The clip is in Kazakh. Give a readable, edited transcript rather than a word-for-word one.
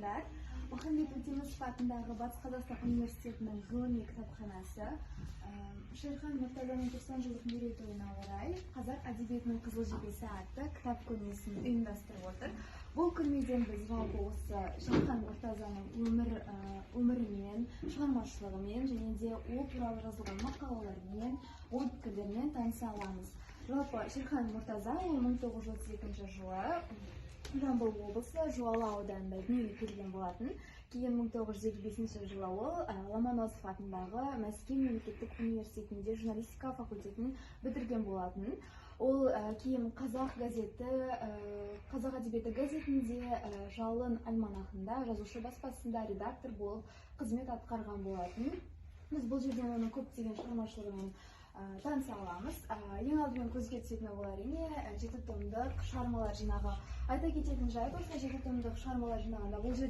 тыңдармандар. Махамбет Өтемісов атындағы Батыс Қазақстан университетінің ғылыми кітапханасы Шерхан Мұртазаның 90 жылдық мерейтойына орай қазақ әдебиетінің қызыл жебесі атты кітап көрмесін ұйымдастырып отыр. Бұл көрмеден біз жалпы осы Шерхан Мұртазаның өмірімен, шығармашылығымен және де ол туралы жазылған мақалалармен, ой-пікірлермен таныса аламыз. Жалпы Шерхан Мұртаза 1932 жылы Жамбыл облысы Жуалы ауданында дүниеге келген болатын. Кейін 1955 жылы ол Ломоносов атындағы Мәскеу мемлекеттік университетінде журналистика факультетін бітірген болатын. Ол кейін Қазақ әдебиеті газетінде, Жалын альманахында, жазушы баспасында редактор болып қызмет атқарған болатын. Біз бұл жерден оның көптеген шығармашылығымен таныса аламыз. Ең алдымен көзге түсетіні ол әрине 7 томдық шығармалар жинағы. Айта кететін жайт, осы 7 томдық шығармалар жинағында бұл жерде